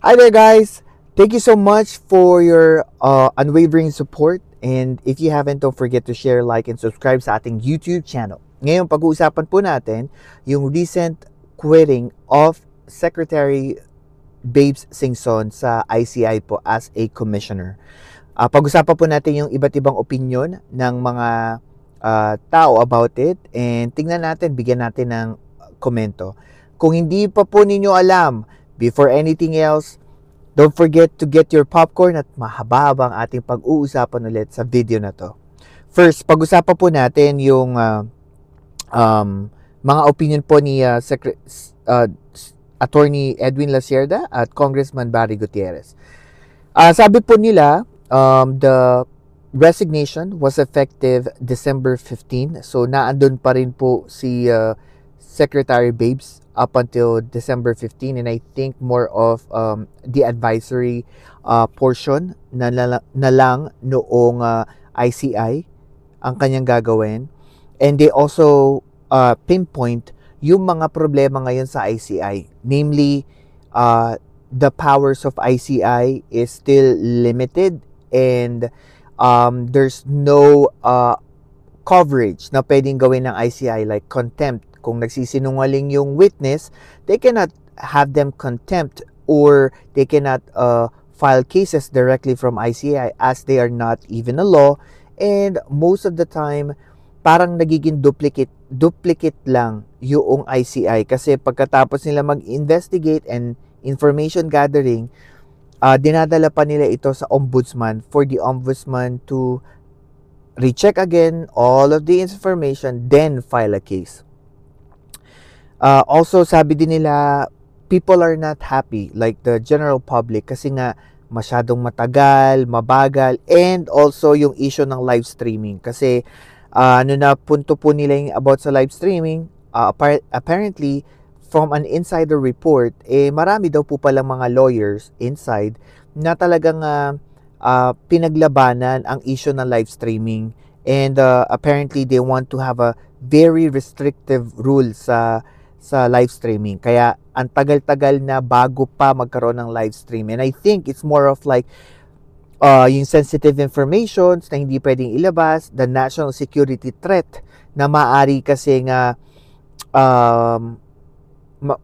Hi there, guys. Thank you so much for your unwavering support. And if you haven't, don't forget to share, like, and subscribe sa ating YouTube channel. Ngayon, pag-uusapan po natin yung recent quitting of Secretary Babes Singson sa ICI po as a commissioner. Pag-usapan po natin yung iba't ibang opinion ng mga tao about it. And tingnan natin, bigyan natin ng komento. Kung hindi pa po ninyo alam, before anything else, don't forget to get your popcorn at mahaba-habang ating pag-uusapan ulit sa video na to. First, pag-usapan po natin yung mga opinion po ni Attorney Edwin Lacierda at Congressman Barry Gutierrez. Sabi po nila, the resignation was effective December 15. So, naandun pa rin po si Secretary Babes up until December 15, and I think more of the advisory portion na lang noong ICI ang kanyang gagawin. And they also pinpoint yung mga problema ngayon sa ICI. Namely, the powers of ICI is still limited, and there's no coverage na pwedeng gawin ng ICI like contempt. Kung nagsisinungaling yung witness, they cannot have them contempt, or they cannot file cases directly from ICI as they are not even a law. And most of the time, parang nagiging duplicate lang yung ICI, kasi pagkatapos nila mag-investigate and information gathering, dinadala pa nila ito sa ombudsman for the ombudsman to recheck again all of the information, then file a case. Also, sabi din nila, people are not happy, like the general public, kasi nga masyadong matagal, mabagal, and also yung issue ng live streaming. Kasi ano na punto po nila yung about sa live streaming, apparently, from an insider report, marami daw po palang mga lawyers inside na talagang pinaglabanan ang issue ng live streaming. And apparently, they want to have a very restrictive rule sa live streaming. Kaya ang tagal-tagal na bago pa magkaroon ng live stream. And I think it's more of like yung sensitive informations na hindi pwedeng ilabas, the national security threat na maaari kasi nga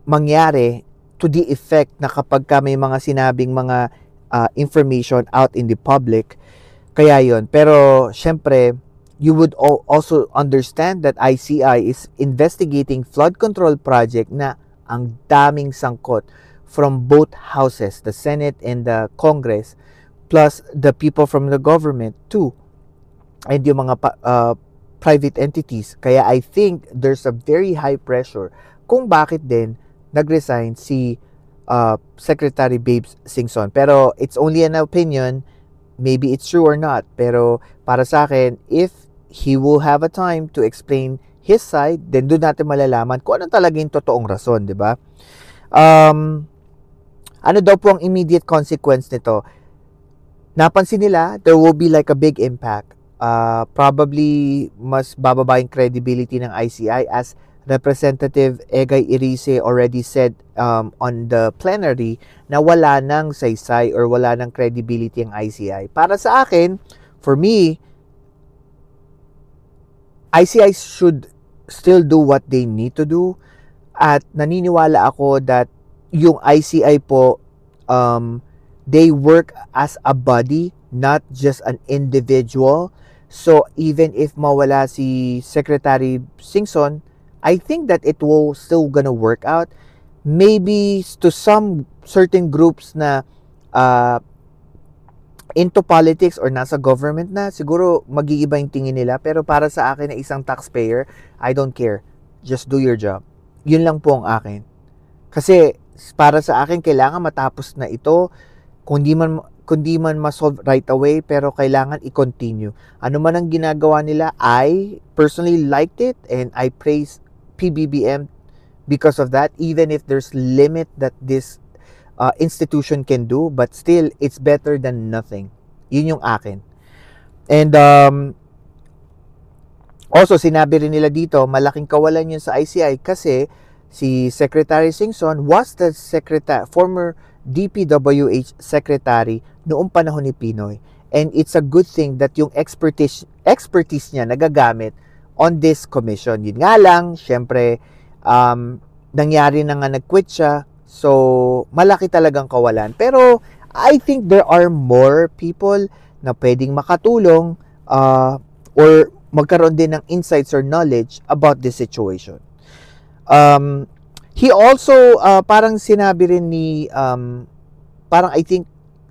mangyari to the effect na kapag ka may mga sinabing mga information out in the public. Kaya yon. Pero syempre, you would also understand that ICI is investigating flood control project na ang daming sangkot from both houses, the Senate and the Congress, plus the people from the government too, and yung mga private entities. Kaya I think there's a very high pressure kung bakit din nag-resign si Secretary Babes Singson. Pero it's only an opinion, maybe it's true or not. Pero para sa akin, if he will have a time to explain his side, then doon natin malalaman kung ano talaga yung totoong rason, di ba? Ano daw po ang immediate consequence nito? Napansin nila, there will be like a big impact. Probably, mas bababa yung credibility ng ICI, as Representative Egay Irice already said on the plenary na wala nang saysay or wala nang credibility ang ICI. Para sa akin, for me, ICI should still do what they need to do, at naniniwala ako that yung ICI po, they work as a body, not just an individual. So even if mawala si Secretary Singson, I think that it will still gonna work out. Maybe to some certain groups na into politics or nasa government na, siguro mag-iiba yung tingin nila. Pero para sa akin na isang taxpayer, I don't care. Just do your job. Yun lang po ang akin. Kasi para sa akin, kailangan matapos na ito. Kung di man ma-solve right away, pero kailangan i-continue. Ano man ang ginagawa nila, I personally liked it, and I praise PBBM because of that, even if there's limit that this institution can do, but still, it's better than nothing. Yun yung akin. And also, sinabi rin nila dito, malaking kawalan yun sa ICI kasi Si Secretary Singson was the former DPWH Secretary noong panahon ni Pinoy. And it's a good thing that yung expertise niya nagagamit on this commission. Yun nga lang, syempre, nangyari na nga nag-quit siya. So, malaki talagang kawalan. Pero, I think there are more people na pwedeng makatulong or magkaroon din ng insights or knowledge about this situation. He also, parang sinabi rin ni, parang I think,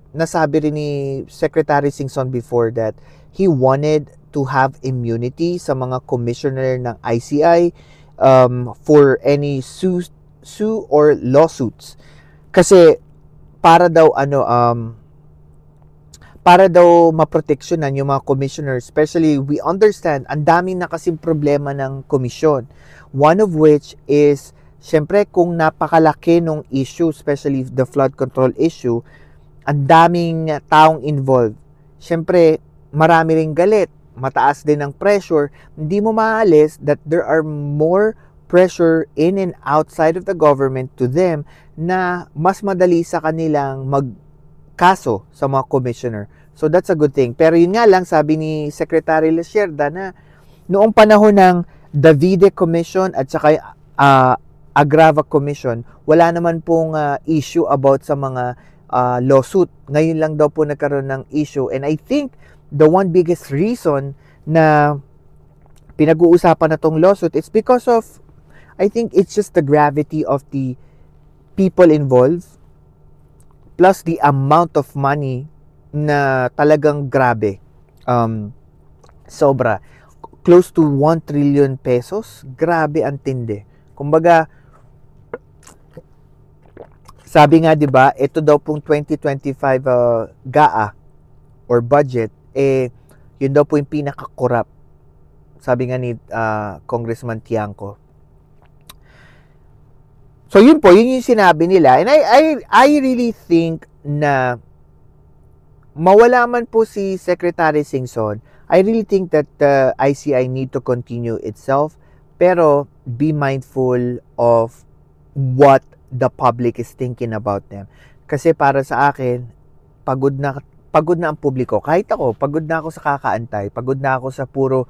nasabi rin ni Secretary Singson before that he wanted to have immunity sa mga commissioner ng ICI for any sue or lawsuits. Kasi, para daw maproteksyonan yung mga commissioners, especially we understand ang daming na kasing problema ng komisyon, one of which is syempre kung napakalaki nung issue, especially the flood control issue, ang daming taong involved, syempre marami ring galit, mataas din ang pressure, hindi mo maalis that there are more pressure in and outside of the government to them na mas madali sa kanilang magkaso sa mga commissioner. So that's a good thing. Pero yun nga lang, sabi ni Secretary Lasierda na noong panahon ng Davide Commission at saka Agrava Commission, wala naman pong issue about sa mga lawsuit. Ngayon lang daw po nagkaroon ng issue. And I think the one biggest reason na pinag-uusapan na tong lawsuit, it's because of, I think it's just the gravity of the people involved plus the amount of money na talagang grabe. Sobra. Close to 1 trillion pesos. Grabe ang tindi. Kumbaga, sabi nga 'di ba, ito daw pong 2025 GAA or budget, yun daw po yung pinaka-corrupt. Sabi nga ni Congressman Tiangco. So yun po, yun yung sinabi nila. And I really think na mawala man po si Secretary Singson, I really think that the ICI need to continue itself, pero be mindful of what the public is thinking about them. Kasi para sa akin, pagod na ang publiko. Kahit ako, pagod na ako sa kakaantay, pagod na ako sa puro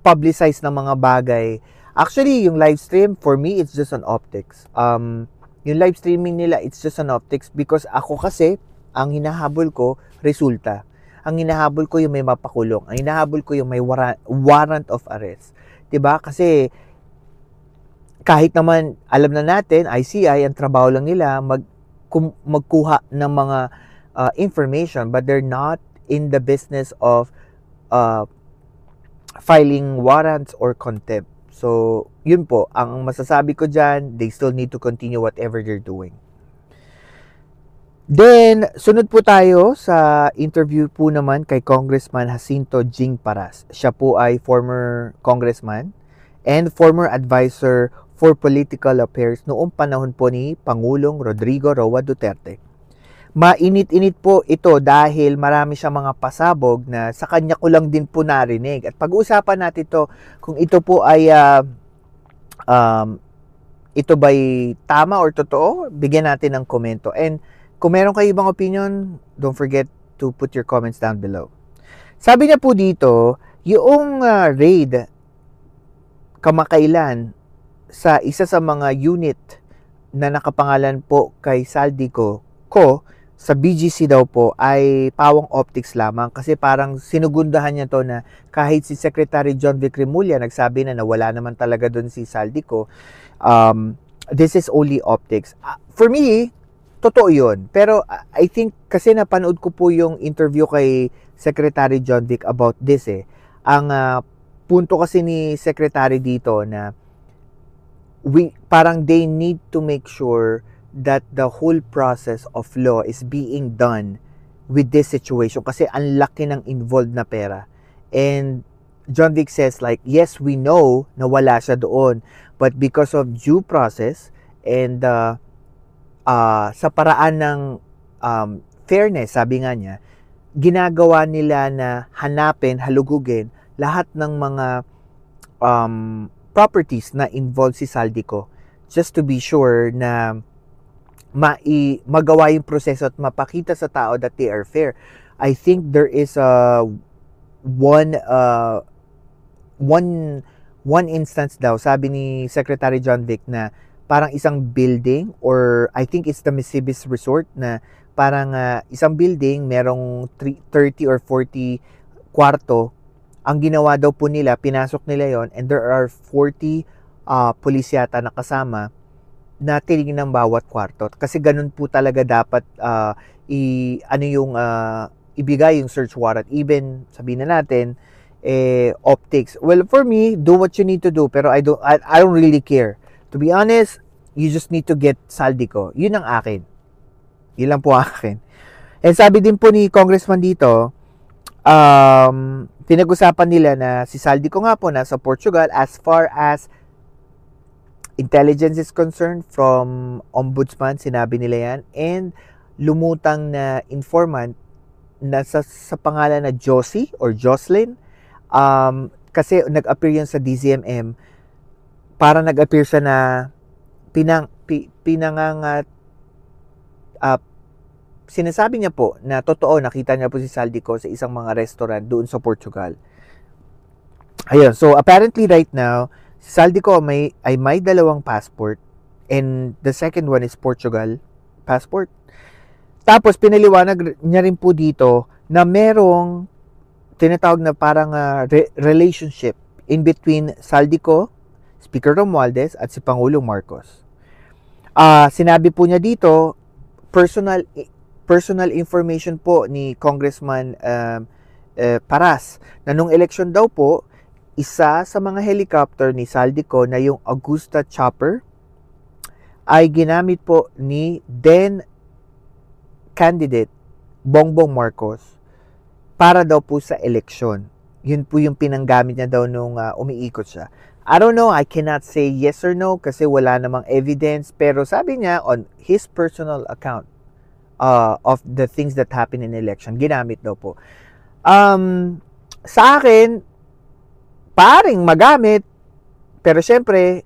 publicize ng mga bagay. Actually, yung live stream, for me, it's just an optics. Yung live streaming nila, it's just an optics because ako kasi, ang hinahabol ko, resulta. Ang hinahabol ko yung may mapakulong. Ang hinahabol ko yung may warrant of arrest. 'Di ba? Kasi kahit naman alam na natin, ICI, ang trabaho lang nila magkuha ng mga information, but they're not in the business of filing warrants or contempt. So, yun po, ang masasabi ko dyan, they still need to continue whatever they're doing. Then, sunod po tayo sa interview po naman kay Congressman Jacinto Jing Paras. Siya po ay former congressman and former advisor for political affairs noong panahon po ni Pangulong Rodrigo Roa Duterte. Mainit-init po ito dahil marami siyang mga pasabog na sa kanya ko lang din po narinig. At pag-uusapan natin ito kung ito po ay ito ba'y tama or totoo, bigyan natin ng komento. And kung meron kayo ibang opinion, don't forget to put your comments down below. Sabi niya po dito, yung raid kamakailan sa isa sa mga unit na nakapangalan po kay Saldico sa BGC daw po ay pawang optics lamang kasi parang sinugundahan niya to na kahit si Secretary John Vic Remulla nagsabi na wala naman talaga doon si Saldico, this is only optics. For me, totoo yun. Pero I think kasi napanood ko po yung interview kay Secretary John Vic about this Ang punto kasi ni Secretary dito na parang they need to make sure that the whole process of law is being done with this situation kasi ang laki ng involved na pera. And John Vic says like, yes, we know na wala siya doon, but because of due process and sa paraan ng fairness, sabi nga niya, ginagawa nila na hanapin, halugugin lahat ng mga properties na involved si Saldico just to be sure na magawa yung proseso at mapakita sa tao that they are fair. I think there is one instance daw, sabi ni Secretary John Vic, na parang isang building, or I think it's the Misibis Resort, na parang isang building, merong 30 or 40 kwarto. Ang ginawa daw po nila, pinasok nila yon, and there are 40 pulis yata na kasama na tinignan ng bawat kwarto. Kasi ganun po talaga dapat ibigay yung search warrant. Even, sabihin na natin, optics. Well, for me, do what you need to do, pero I don't really care. To be honest, you just need to get Saldico. Yun ang akin. Yun lang po akin. And sabi din po ni Congressman dito, pinag-usapan nila na si Saldico nga po nasa Portugal as far as intelligence is concerned. From ombudsman, sinabi nila yan. And lumutang na informant na sa pangalan na Josie or Jocelyn. Kasi nag-appear yan sa DZMM. Para nag-appear siya na sinasabi niya po na totoo, nakita niya po si Saldico sa isang mga restaurant doon sa Portugal. Ayun, so apparently right now, si Saldico ay may dalawang passport, and the second one is Portugal passport. Tapos pinaliwanag niya rin po dito na merong tinatawag na parang relationship in between Saldico, Speaker Romualdez, at si Pangulong Marcos. Sinabi po niya dito, personal information po ni Congressman Paras, na nung election daw po, isa sa mga helicopter ni Saldico na yung Augusta Chopper ay ginamit po ni then candidate Bongbong Marcos para daw po sa election. Yun po yung pinanggamit niya daw nung umiikot siya. I don't know, I cannot say yes or no kasi wala namang evidence, pero sabi niya on his personal account of the things that happen in election, ginamit daw po. Sa akin, paring magamit, pero syempre,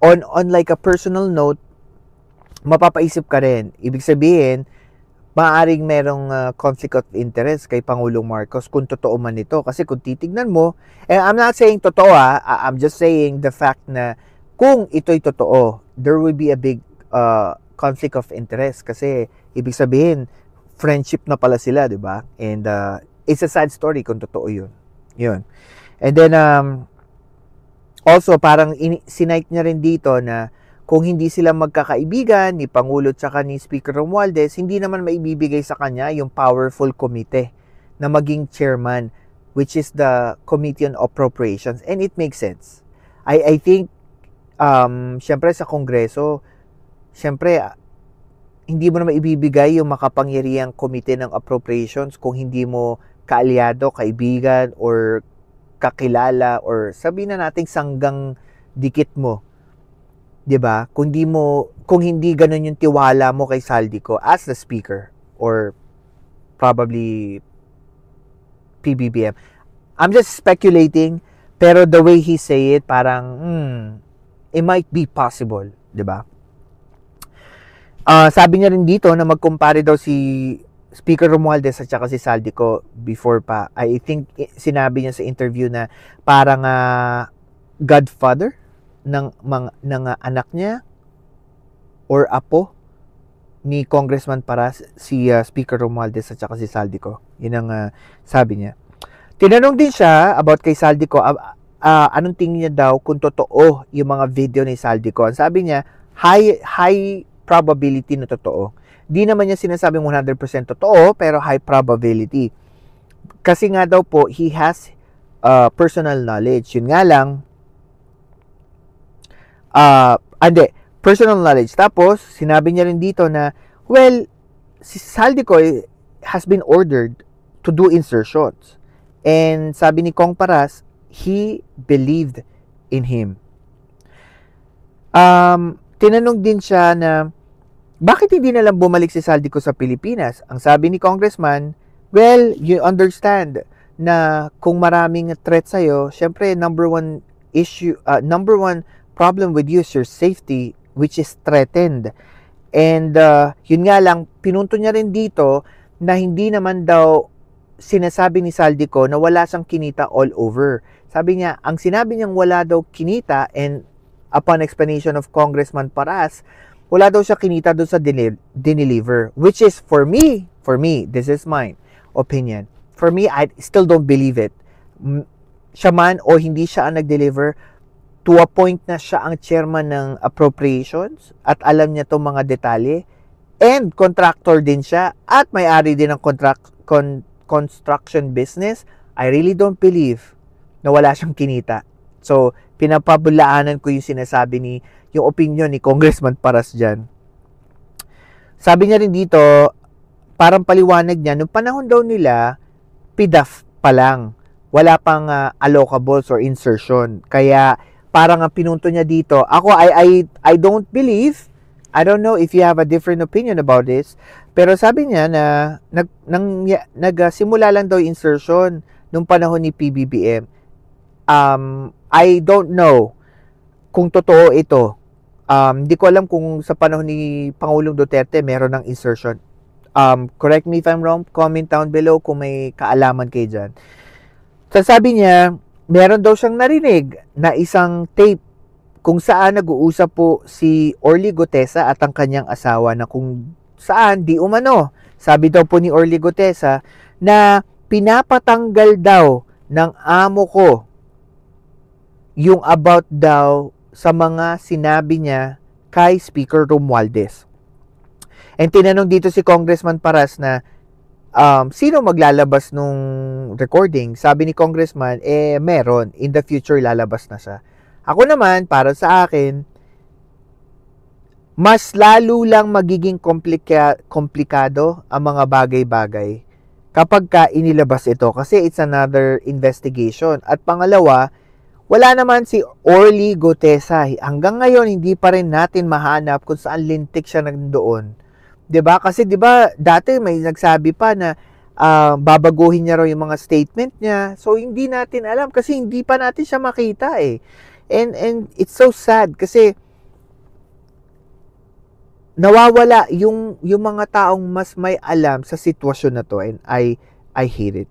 on like a personal note, mapapaisip ka rin. Ibig sabihin, maaaring merong conflict of interest kay Pangulong Marcos kung totoo man ito. Kasi kung titignan mo, I'm not saying totoo I'm just saying the fact na kung ito'y totoo, there will be a big conflict of interest. Kasi ibig sabihin, friendship na pala sila, di ba? And it's a sad story kung totoo yun. Yun. And then, also, parang sinight niya rin dito na kung hindi sila magkakaibigan ni Pangulo at ni Speaker Romualdez, hindi naman maibibigay sa kanya yung powerful committee na maging chairman, which is the Committee on Appropriations. And it makes sense. I think, syempre sa Kongreso, syempre, hindi mo na maibibigay yung makapangyarihang committee ng appropriations kung hindi mo kaalyado, kaibigan, or kakilala, or sabihin na nating sanggang dikit mo. 'Di ba? Kung hindi ganun yung tiwala mo kay Saldico as the speaker or probably PBBM. I'm just speculating, pero the way he say it, parang it might be possible, 'di ba? Sabi niya rin dito na magkumpare daw si Speaker Romualdez at saka si Saldico before pa. I think sinabi niya sa interview na parang godfather ng anak niya or apo ni Congressman Paras, si Speaker Romualdez at saka si Saldico. Yun ang sabi niya. Tinanong din siya about kay Saldico, anong tingin niya daw kung totoo yung mga video ni Saldico. Ang sabi niya, high probability na totoo. Di naman niya sinasabing 100% totoo, pero high probability. Kasi nga daw po, he has personal knowledge. Yun nga lang, personal knowledge. Tapos, sinabi niya rin dito na, well, si Saldico has been ordered to do insertions. And sabi ni Kong Paras, he believed in him. Tinanong din siya na, bakit hindi na lang bumalik si Saldico sa Pilipinas? Ang sabi ni Congressman, well, you understand na kung maraming threat sa'yo, syempre, number one problem with you is your safety, which is threatened. And yun nga lang, pinunto niya rin dito na hindi naman daw sinasabi ni Saldico na wala siyang kinita all over. Sabi niya, ang sinabi niyang wala daw kinita, and upon explanation of Congressman Paras, wala daw siya kinita doon sa dineliver. Which is, for me, this is my opinion. For me, I still don't believe it. Siya man o hindi siya ang nag-deliver, to a point na siya ang chairman ng appropriations at alam niya itong mga detalye, and contractor din siya at may-ari din ng construction business. I really don't believe na wala siyang kinita. So, pinapabulaanan ko yung sinasabi yung opinion ni Congressman Paras dyan. Sabi niya rin dito, parang paliwanag niya, nung panahon daw nila, PDAF pa lang. Wala pang allocables or insertion. Kaya, parang ang pinunto niya dito, ako, I don't believe, I don't know if you have a different opinion about this, pero sabi niya na nagsimula lang daw insertion nung panahon ni PBBM. I don't know kung totoo ito. Hindi ko alam kung sa panahon ni Pangulong Duterte meron ng insertion. Correct me if I'm wrong, comment down below kung may kaalaman kayo dyan. So sabi niya, meron daw siyang narinig na isang tape kung saan nag-uusap po si Orly Gutesa at ang kanyang asawa, na kung saan di umano, sabi daw po ni Orly Gutesa, na pinapatanggal daw ng amo ko yung about daw sa mga sinabi niya kay Speaker Romualdez. And tinanong dito si Congressman Paras na sino maglalabas nung recording? Sabi ni Congressman, meron. In the future, lalabas na siya. Ako naman, para sa akin, mas lalo lang magiging komplikado ang mga bagay-bagay kapag ka inilabas ito. Kasi it's another investigation. At pangalawa, wala naman si Orly Gutesa. Hanggang ngayon, hindi pa rin natin mahanap kung saan lintik siya nandoon. 'Di ba? Kasi 'di ba dati may nagsabi pa na babaguhin niya raw yung mga statement niya. So hindi natin alam kasi hindi pa natin siya makita eh. And it's so sad kasi nawawala yung mga taong mas may alam sa sitwasyon na to, and I hate it.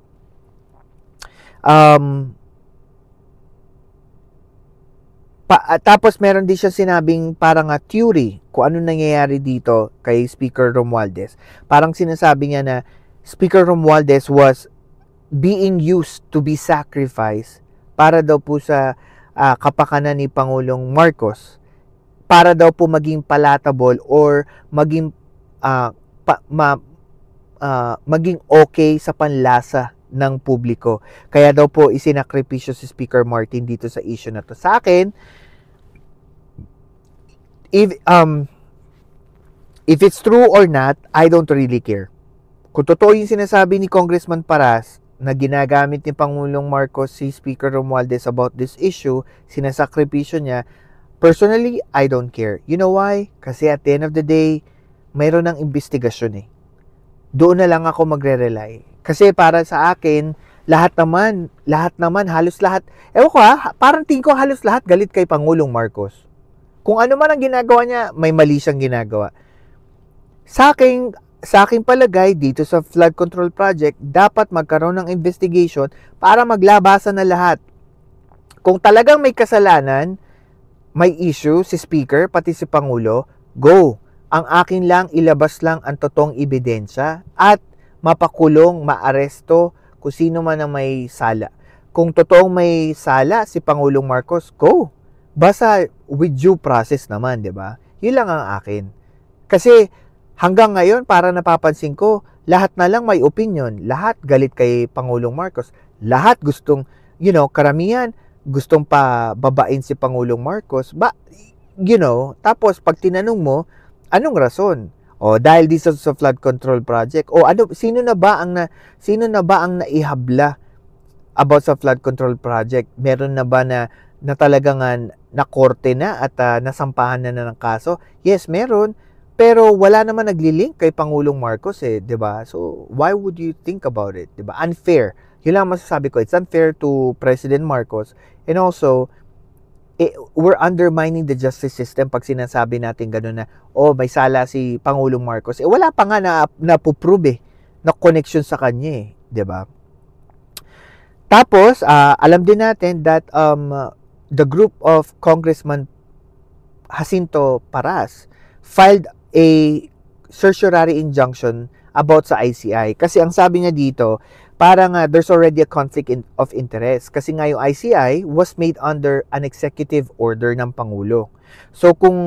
Tapos meron din siya sinabing parang theory kung ano nangyayari dito kay Speaker Romualdez. Parang sinasabi niya na Speaker Romualdez was being used to be sacrificed para daw po sa kapakanan ni Pangulong Marcos, para daw po maging palatable or maging maging okay sa panlasa ng publiko. Kaya daw po isinakripisyo si Speaker Martin dito sa issue na to. Sa akin, if it's true or not, I don't really care. Kung totoo yung sinasabi ni Congressman Paras na ginagamit ni Pangulong Marcos si Speaker Romualdez about this issue, sinasakripisyo niya, personally, I don't care. You know why? Kasi at the end of the day, mayroon ng investigasyon eh. Doon na lang ako magre-rely. Kasi para sa akin, lahat naman, halos lahat, ewan ko parang tingin ko halos lahat galit kay Pangulong Marcos. Kung ano man ang ginagawa niya, may mali siyang ginagawa. Sa aking palagay, dito sa flood control project, dapat magkaroon ng investigation para maglabasan na lahat. Kung talagang may kasalanan, may issue si Speaker, pati si Pangulo, go. Ang akin lang, ilabas lang ang totoong ebidensya at mapakulong, maaresto kung sino man ang may sala. Kung totoong may sala si Pangulong Marcos, go. Basta with due process naman, 'di ba? 'Yun lang ang akin. Kasi hanggang ngayon, para napapansin ko, lahat na lang may opinion. Lahat galit kay Pangulong Marcos. Lahat gustong, karamihan gustong pa babain si Pangulong Marcos. Tapos pag tinanong mo, anong rason? O dahil dito sa flood control project, o sino na ba ang naihabla about sa flood control project? Meron na ba na talagang na korte na at nasampahan na ng kaso? Yes, meron. Pero wala naman nagli-link kay Pangulong Marcos 'di ba? So why would you think about it, 'di ba? Unfair. Yun lang masasabi ko. It's unfair to President Marcos, and also we're undermining the justice system pag sinasabi natin gano'n na, oh, may sala si Pangulong Marcos. Wala pa nga na prove na connection sa kanya eh, 'di ba? Tapos, alam din natin that the group of Congressman Jacinto Paras filed a certiorari injunction about sa ICI. Kasi ang sabi niya dito, parang there's already a conflict of interest. Kasi nga yung ICI was made under an executive order ng Pangulo. So kung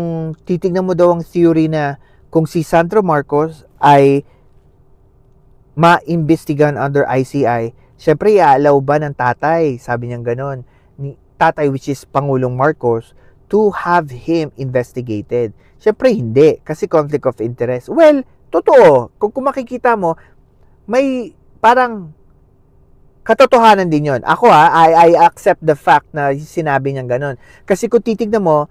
titignan mo daw ang theory na kung si Sandro Marcos ay maimbestigahan under ICI, syempre iaalaw ba ng tatay, sabi niya ganon, ni tatay which is Pangulong Marcos, to have him investigated? Syempre hindi, kasi conflict of interest. Well, totoo, kung makikita mo, may parang katotohanan din yon. Ako I accept the fact na sinabi niya ganon. Kasi kung tignan mo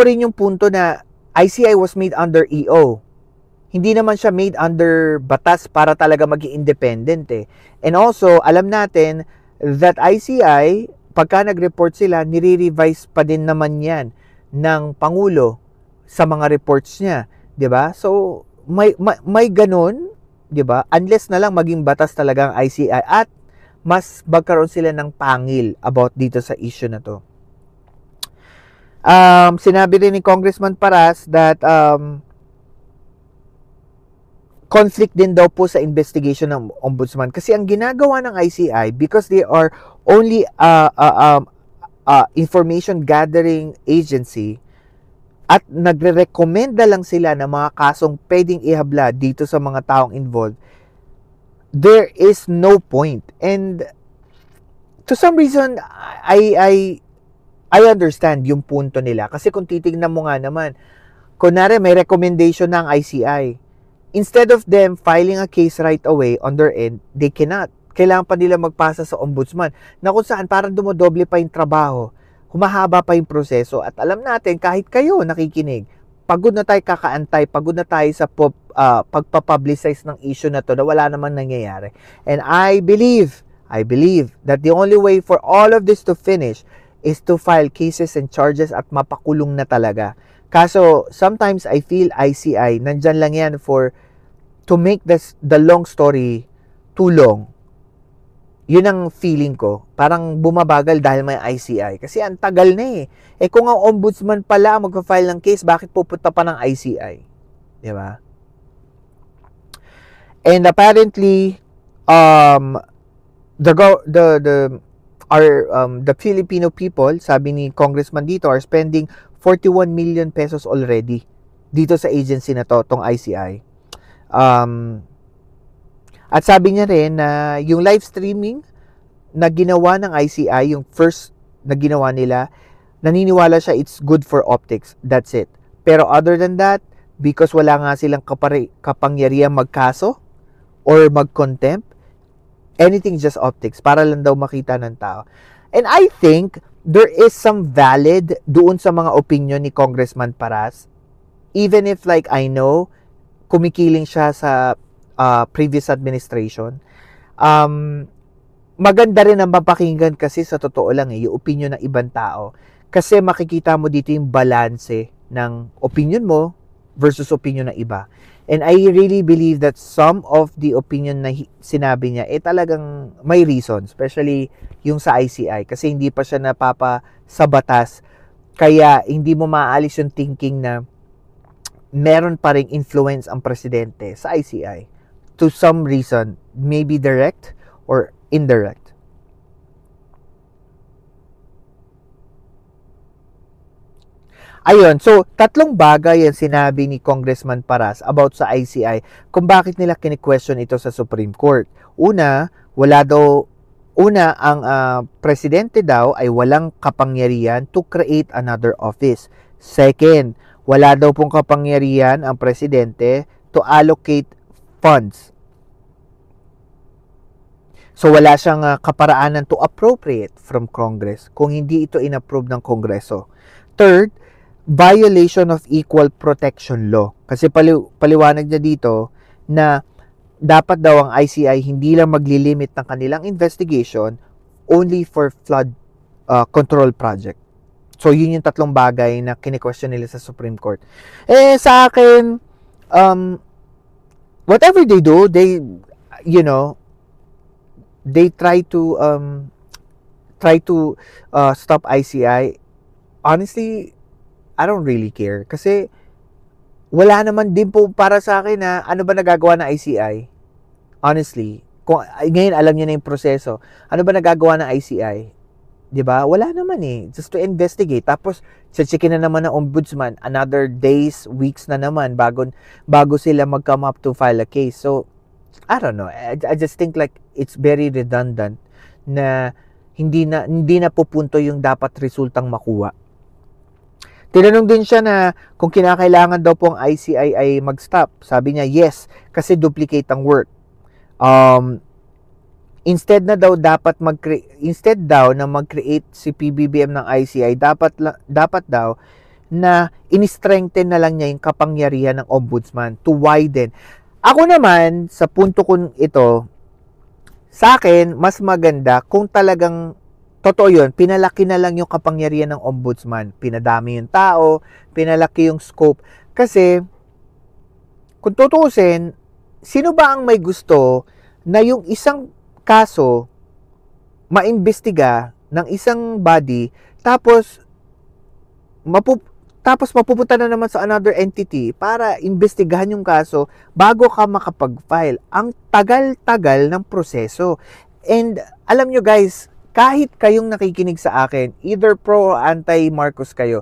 rin yung punto na ICI was made under EO. Hindi naman siya made under batas para talaga maging independent eh. And also, alam natin that ICI, pagka nag-report sila, nire-revise pa din naman yan ng Pangulo sa mga reports niya. 'Di ba? So, may ganun, 'di ba? Unless na lang maging batas talaga ang ICI at mas magkaroon sila ng pangil about dito sa issue na to. Sinabi rin ni Congressman Paras that conflict din daw po sa investigation ng ombudsman kasi ang ginagawa ng ICI, because they are only information gathering agency at nagre-recommenda lang sila ng mga kasong pwedeng ihabla dito sa mga taong involved, there is no point. And to some reason, I understand yung punto nila. Kasi kung titignan mo nga naman, kunwari may recommendation ng ICI, instead of them filing a case right away on their end, they cannot. Kailangan pa nila magpasa sa ombudsman na kung saan parang dumodoble pa yung trabaho, humahaba pa yung proseso. At alam natin, kahit kayo nakikinig, pagod na tayo kakaantay, pagod na tayo sa pagpapublicize ng issue na to na wala namang nangyayari. And I believe that the only way for all of this to finish is to file cases and charges at mapakulong na talaga. Kaso, sometimes I feel ICI, nandyan lang yan to make the long story too long. Yun ang feeling ko. Parang bumabagal dahil may ICI. Kasi ang tagal na eh. Kung ang ombudsman pala magpa-file ng case, bakit pupunta pa ng ICI? Diba? And apparently, the Filipino people, sabi ni Congressman dito, are spending 41 million pesos already dito sa agency na to, tong ICI. At sabi niya rin na yung live streaming na ginawa ng ICI, yung first na ginawa nila, naniniwala siya it's good for optics. That's it. Pero other than that, because wala nga silang kapangyarihan magkaso or mag-contempt, anything just optics, para lang daw makita ng tao. And I think there is some valid doon sa mga opinion ni Congressman Paras, even if like I know, kumikiling siya sa previous administration. Maganda rin ang mapakinggan kasi sa totoo lang yung opinion ng ibang tao. Kasi makikita mo dito yung balanse ng opinion mo versus opinion ng iba. And I really believe that some of the opinion na sinabi niya, talagang may reason. Especially yung sa ICI. Kasi hindi pa siya napapa sa batas. Kaya hindi mo maaalis yung thinking na meron pa ring influence ang presidente sa ICI. To some reason, maybe direct or indirect. Ayun, so tatlong bagay ang sinabi ni Congressman Paras about sa ICI kung bakit nila kini-question ito sa Supreme Court. Una, ang presidente daw ay walang kapangyarihan to create another office. Second, wala daw pong kapangyarihan ang presidente to allocate funds. So wala siyang kaparaanan to appropriate from Congress kung hindi ito inapprove ng Kongreso. Third, violation of equal protection law. Kasi paliwanag niya dito na dapat daw ang ICI hindi lang maglilimit ng kanilang investigation only for flood control project. So, yun yung tatlong bagay na kine-question nila sa Supreme Court. Sa akin, whatever they do, they, you know, they try to stop ICI. Honestly, I don't really care. Kasi, wala naman din po para sa akin na ano ba nagagawa ng ICI. Honestly, kung ngayon alam niyo na yung proseso, ano ba nagagawa ng ICI? 'Di ba? Wala naman eh. Just to investigate. Tapos checkin na naman ng ombudsman another days, weeks na naman bago sila mag-come up to file a case. So, I don't know. I just think like it's very redundant na hindi na pupunto yung dapat resultang makuha. Tinanong din siya na kung kinakailangan daw po ang ICI ay mag-stop. Sabi niya, yes, kasi duplicate ang work. Instead daw na mag-create si PBBM ng ICI, dapat daw na in-strengthen na lang niya yung kapangyarihan ng ombudsman to widen. Ako naman, sa punto ko ito, sa akin, mas maganda kung talagang totoo yun, pinalaki na lang yung kapangyarihan ng ombudsman. Pinadami yung tao, pinalaki yung scope. Kasi, kung tutuusin, sino ba ang may gusto na yung isang kaso maimbestiga ng isang body tapos mapupunta na naman sa another entity para imbestigahan yung kaso bago ka makapag-file. Ang tagal-tagal ng proseso. And alam nyo guys, kahit kayong nakikinig sa akin, either pro or anti-Marcos kayo,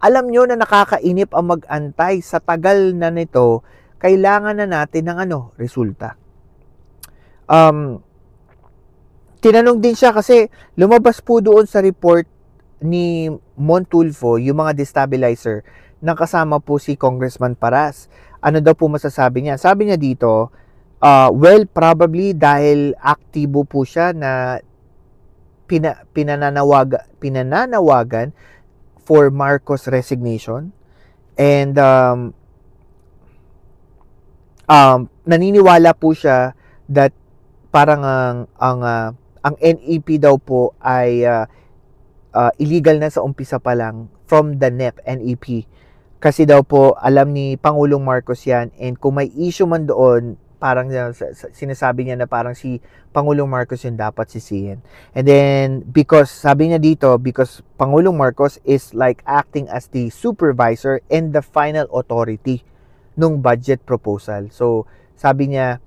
alam nyo na nakakainip ang mag-antay sa tagal na nito, kailangan na natin ng resulta. Tinanong din siya kasi lumabas po doon sa report ni Montulfo yung mga destabilizer na kasama po si Congressman Paras. Ano daw po masasabi niya? Sabi niya dito, well, probably dahil aktibo po siya na pinananawagan for Marcos resignation, and naniniwala po siya that parang ang NEP daw po ay illegal na sa umpisa pa lang from the NEP. Kasi daw po alam ni Pangulong Marcos yan, and kung may issue man doon, parang sinasabi niya na parang si Pangulong Marcos yung dapat sisihin. And then, sabi niya dito, because Pangulong Marcos is like acting as the supervisor and the final authority nung budget proposal. So, sabi niya,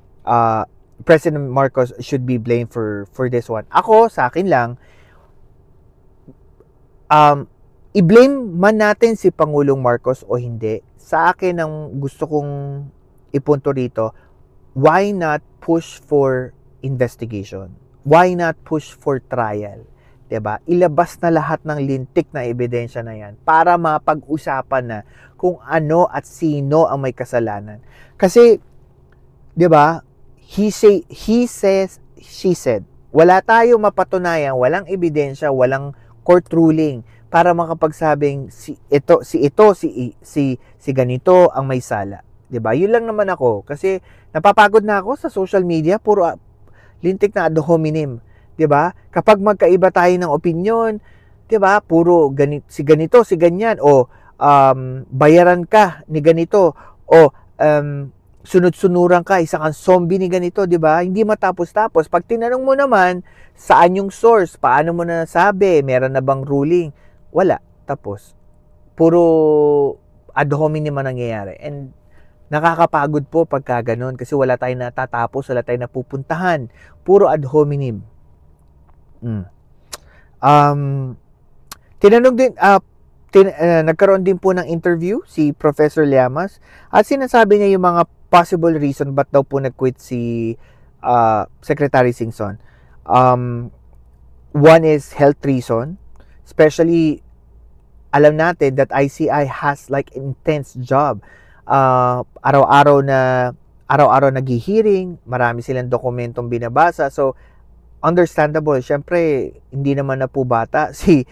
President Marcos should be blamed for this one. Ako, sa akin lang, i-blame man natin si Pangulong Marcos o hindi, sa akin ang gusto kong ipunto rito, why not push for investigation? Why not push for trial? 'Di ba? Ilabas na lahat ng lintik na ebidensya na 'yan para mapag-usapan na kung ano at sino ang may kasalanan. Kasi 'di ba? He says, she said. Wala tayong mapatunayan, walang ebidensya, walang court ruling para makapagsabing si ganito ang may sala. 'Di ba? Yun lang naman ako kasi napapagod na ako sa social media, puro lintik na ad hominem, 'di ba? Kapag magkaiba tayo ng opinion, 'di ba? Puro si ganito, si ganyan, o bayaran ka ni ganito, o sunod-sunuran ka, isa kang zombie ni ganito, 'di ba? Hindi matapos-tapos. Pag tinanong mo naman, saan yung source? Paano mo na nasabi? Meron na bang ruling? Wala. Tapos. Puro ad hominem man nangyayari. And nakakapagod po pagka ganun kasi wala tayong natatapos, wala tayong napupuntahan. Puro ad hominem. Tinanong din, nagkaroon din po ng interview si Professor Llamas at sinasabi niya yung mga possible reason ba't daw po nag-quit si Secretary Singson. One is health reason, especially alam natin that ICI has like intense job. Araw-araw naghi-hearing, marami silang dokumentong binabasa. So understandable, syempre hindi naman na po bata si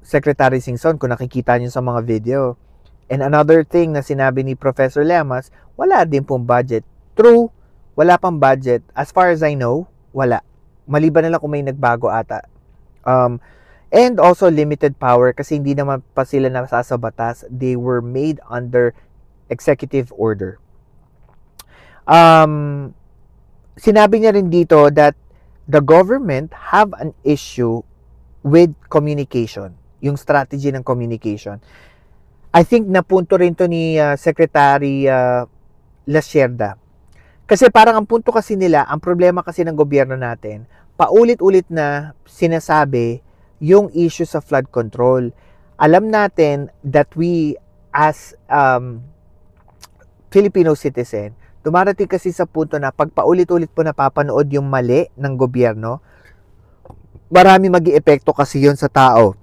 Secretary Singson kung nakikita niyo sa mga video. And another thing na sinabi ni Professor Llamas, wala din pong budget. True, wala pang budget. As far as I know, wala. Maliban na lang kung may nagbago ata. And also limited power kasi hindi naman pa sila nasa sa batas. They were made under executive order. Sinabi niya rin dito that the government have an issue with communication, yung strategy ng communication. I think napunto rin to ni Secretary Lasierda. Kasi parang ang punto kasi nila, ang problema kasi ng gobyerno natin, paulit-ulit na sinasabi yung issue sa flood control. Alam natin that we as Filipino citizen, dumarating kasi sa punto na pag paulit-ulit po napapanood yung mali ng gobyerno, marami magi-epekto kasi yon sa tao.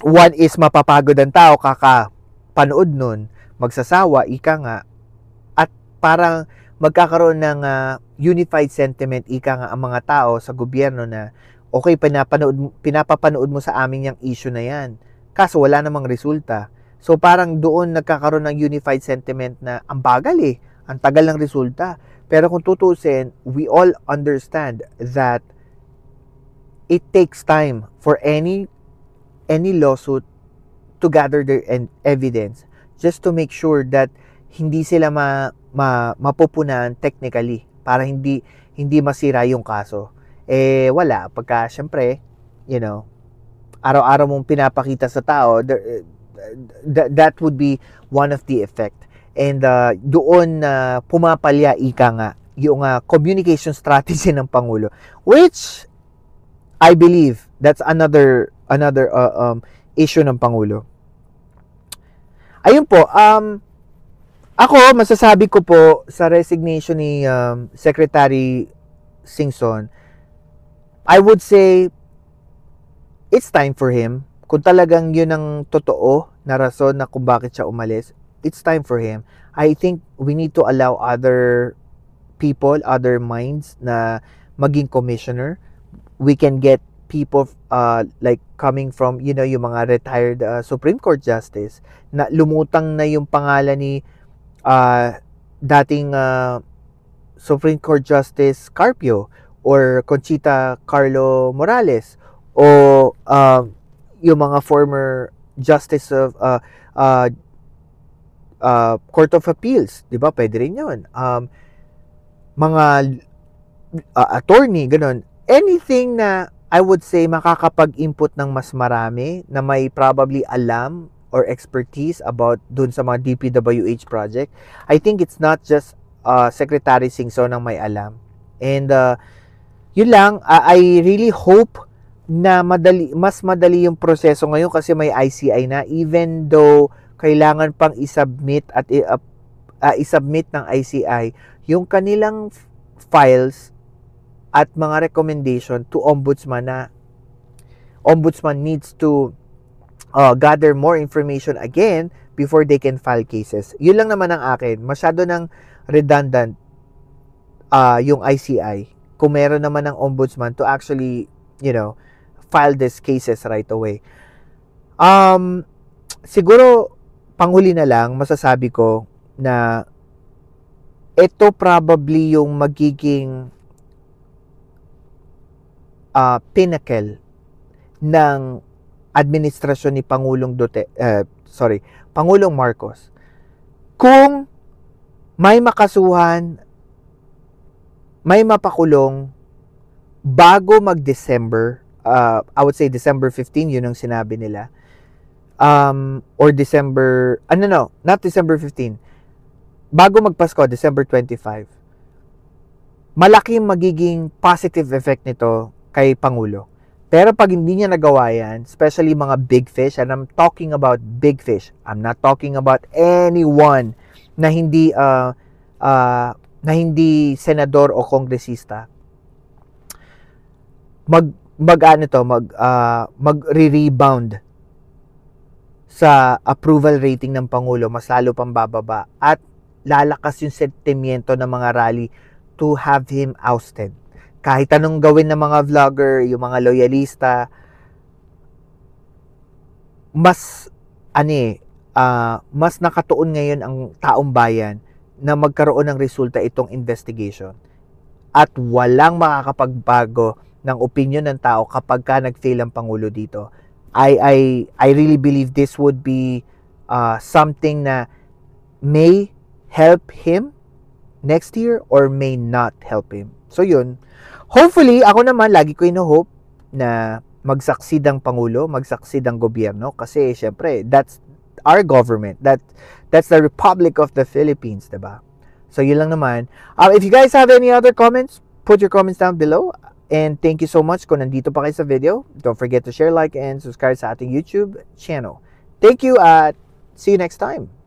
One is mapapagod ang tao kakapanood nun, magsasawa, ika nga, at parang magkakaroon ng unified sentiment, ika nga, ang mga tao sa gobyerno na okay, pinapapanood mo sa amin yung issue na yan. Kaso wala namang resulta. So parang doon nagkakaroon ng unified sentiment na ang bagal ang tagal ng resulta. Pero kung tutusin, we all understand that it takes time for any lawsuit to gather their evidence just to make sure that hindi sila mapupunan technically para hindi masira yung kaso. Wala. Pagka, syempre, araw-araw mong pinapakita sa tao, that would be one of the effect. And doon pumapalya, ika nga, yung communication strategy ng Pangulo. Which, I believe, that's another issue ng Pangulo. Ayun po, ako, masasabi ko po sa resignation ni Secretary Singson, I would say, it's time for him. Kung talagang yun ang totoo na rason na kung bakit siya umalis, it's time for him. I think we need to allow other people, other minds na maging commissioner. We can get people like coming from, yung mga retired Supreme Court Justice na lumutang na yung pangalan ni dating Supreme Court Justice Carpio or Conchita Carlo Morales o yung mga former Justice of Court of Appeals, di ba? Pwede rin yun. Mga attorney, ganun. Anything na I would say makakapag-input ng mas marami na may probably alam or expertise about dun sa mga DPWH project. I think it's not just Secretary Singson ang may alam. And yun lang, I really hope na mas madali yung proseso ngayon kasi may ICI na, even though kailangan pang isubmit at isubmit ng ICI yung kanilang files at mga recommendation to ombudsman na ombudsman needs to gather more information again before they can file cases. Yun lang naman ang akin. Masyado ng redundant yung ICI kung meron naman ng ombudsman to actually, file these cases right away. Siguro, panghuli na lang, masasabi ko na ito probably yung magiging pinnacle ng administrasyon ni Pangulong Marcos. Kung may makasuhan, may mapakulong bago mag-December, I would say December 15, yun ang sinabi nila. Or December, not December 15. Bago magpasko, December 25. Malaking magiging positive effect nito kay Pangulo. Pero pag hindi niya nagawa yan, especially mga big fish, and I'm talking about big fish, I'm not talking about anyone na hindi senador o kongresista, magre-rebound sa approval rating ng Pangulo, mas lalo pang bababa at lalakas yung sentimiento ng mga rally to have him ousted. Kahit anong gawin ng mga vlogger, yung mga loyalista, mas nakatuon ngayon ang taong bayan na magkaroon ng resulta itong investigation. At walang makakapagbago ng opinion ng tao kapag ka nag-fail ang Pangulo dito. I really believe this would be something na may help him next year or may not help him. So yun, hopefully, ako naman, lagi ko ino-hope na magsaksid ang Pangulo, magsaksid ang gobyerno kasi syempre, that's our government. That's the Republic of the Philippines, diba? So yun lang naman. If you guys have any other comments, put your comments down below. And thank you so much kung nandito pa kayo sa video. Don't forget to share, like, and subscribe sa ating YouTube channel. Thank you at see you next time.